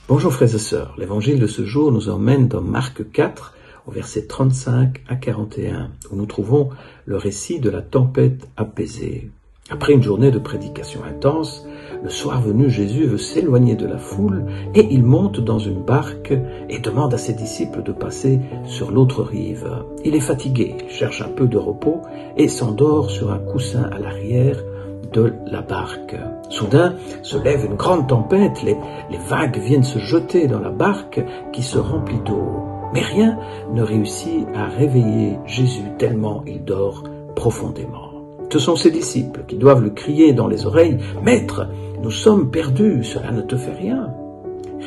Bonjour frères et sœurs, l'évangile de ce jour nous emmène dans Marc 4, au verset 35 à 41, où nous trouvons le récit de la tempête apaisée. Après une journée de prédication intense, le soir venu, Jésus veut s'éloigner de la foule et il monte dans une barque et demande à ses disciples de passer sur l'autre rive. Il est fatigué, il cherche un peu de repos et s'endort sur un coussin à l'arrière de la barque. Soudain se lève une grande tempête, les vagues viennent se jeter dans la barque qui se remplit d'eau. Mais rien ne réussit à réveiller Jésus tellement il dort profondément. Ce sont ses disciples qui doivent lui crier dans les oreilles « Maître, nous sommes perdus, cela ne te fait rien ».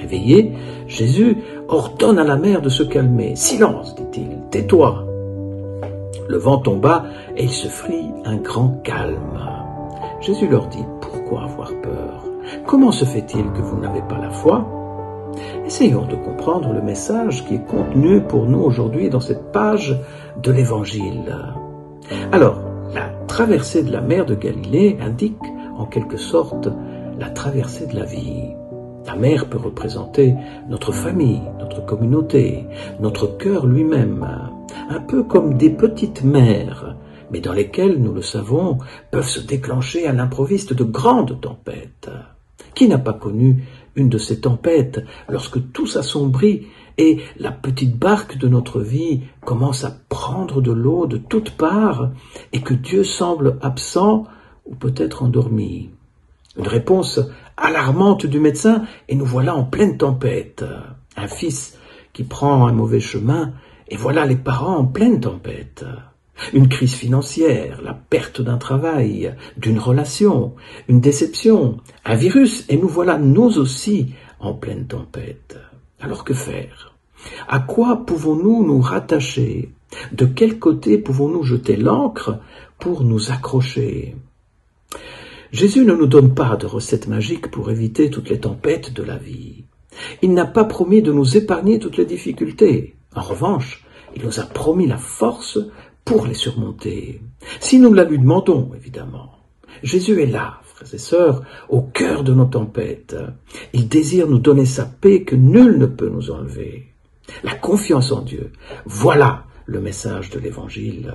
Réveillé, Jésus ordonne à la mer de se calmer. « Silence, dit-il, tais-toi ». Le vent tomba et il se fit un grand calme. Jésus leur dit « Pourquoi avoir peur? Comment se fait-il que vous n'avez pas la foi ?» Essayons de comprendre le message qui est contenu pour nous aujourd'hui dans cette page de l'Évangile. Alors, la traversée de la mer de Galilée indique en quelque sorte la traversée de la vie. La mer peut représenter notre famille, notre communauté, notre cœur lui-même, un peu comme des petites mers, mais dans lesquelles, nous le savons, peuvent se déclencher à l'improviste de grandes tempêtes. Qui n'a pas connu une de ces tempêtes lorsque tout s'assombrit et la petite barque de notre vie commence à prendre de l'eau de toutes parts et que Dieu semble absent ou peut-être endormi? Une réponse alarmante du médecin et nous voilà en pleine tempête. Un fils qui prend un mauvais chemin et voilà les parents en pleine tempête. Une crise financière, la perte d'un travail, d'une relation, une déception, un virus, et nous voilà nous aussi en pleine tempête. Alors que faire? À quoi pouvons-nous nous rattacher? De quel côté pouvons-nous jeter l'ancre pour nous accrocher? Jésus ne nous donne pas de recette magique pour éviter toutes les tempêtes de la vie. Il n'a pas promis de nous épargner toutes les difficultés. En revanche, il nous a promis la force pour les surmonter, si nous la lui demandons, évidemment. Jésus est là, frères et sœurs, au cœur de nos tempêtes. Il désire nous donner sa paix que nul ne peut nous enlever. La confiance en Dieu, voilà le message de l'Évangile.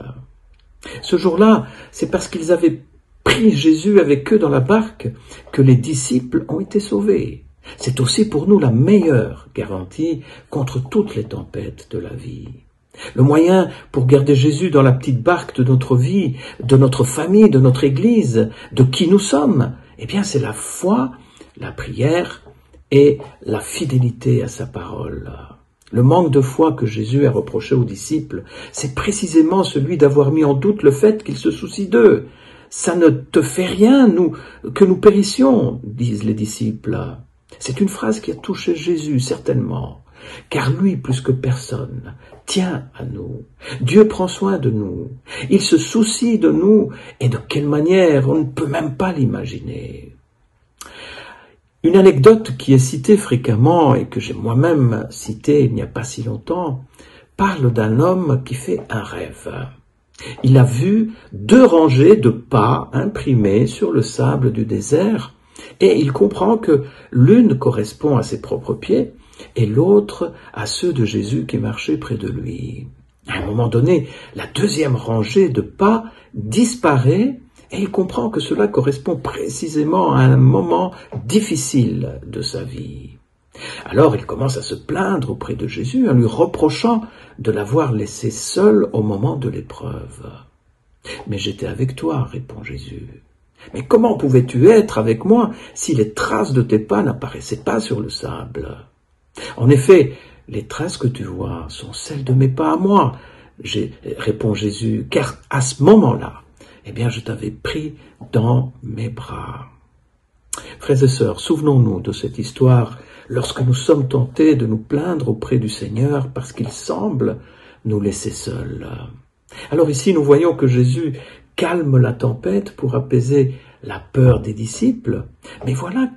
Ce jour-là, c'est parce qu'ils avaient pris Jésus avec eux dans la barque que les disciples ont été sauvés. C'est aussi pour nous la meilleure garantie contre toutes les tempêtes de la vie. Le moyen pour garder Jésus dans la petite barque de notre vie, de notre famille, de notre Église, de qui nous sommes, eh bien c'est la foi, la prière et la fidélité à sa parole. Le manque de foi que Jésus a reproché aux disciples, c'est précisément celui d'avoir mis en doute le fait qu'il se soucie d'eux. Ça ne te fait rien, que nous périssions, disent les disciples. C'est une phrase qui a touché Jésus, certainement. Car lui, plus que personne, tient à nous. Dieu prend soin de nous. Il se soucie de nous. Et de quelle manière, on ne peut même pas l'imaginer. Une anecdote qui est citée fréquemment et que j'ai moi-même citée il n'y a pas si longtemps, parle d'un homme qui fait un rêve. Il a vu 2 rangées de pas imprimées sur le sable du désert et il comprend que l'une correspond à ses propres pieds et l'autre à ceux de Jésus qui marchait près de lui. À un moment donné, la 2e rangée de pas disparaît et il comprend que cela correspond précisément à un moment difficile de sa vie. Alors il commence à se plaindre auprès de Jésus en lui reprochant de l'avoir laissé seul au moment de l'épreuve. « Mais j'étais avec toi, répond Jésus. Mais comment pouvais-tu être avec moi si les traces de tes pas n'apparaissaient pas sur le sable ? En effet, les traces que tu vois sont celles de mes pas à moi, répond Jésus, car à ce moment-là, eh bien, je t'avais pris dans mes bras. » Frères et sœurs, souvenons-nous de cette histoire lorsque nous sommes tentés de nous plaindre auprès du Seigneur parce qu'il semble nous laisser seuls. Alors ici, nous voyons que Jésus calme la tempête pour apaiser la peur des disciples, mais voilà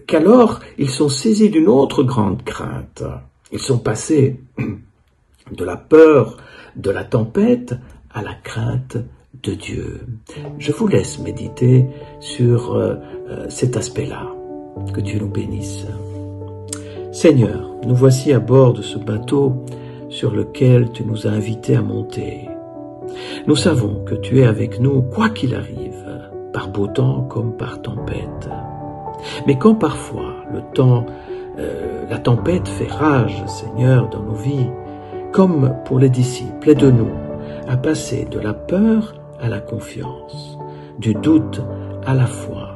qu'alors ils sont saisis d'une autre grande crainte. Ils sont passés de la peur de la tempête à la crainte de Dieu. Je vous laisse méditer sur cet aspect-là. Que Dieu nous bénisse. Seigneur, nous voici à bord de ce bateau sur lequel tu nous as invités à monter. Nous savons que tu es avec nous quoi qu'il arrive, par beau temps comme par tempête. Mais quand parfois la tempête fait rage, Seigneur, dans nos vies, comme pour les disciples, aide-nous à passer de la peur à la confiance, du doute à la foi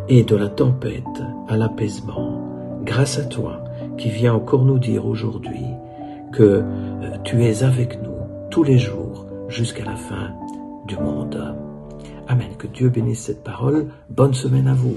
et de la tempête à l'apaisement. Grâce à toi qui viens encore nous dire aujourd'hui que tu es avec nous tous les jours jusqu'à la fin du monde. Amen. Que Dieu bénisse cette parole. Bonne semaine à vous.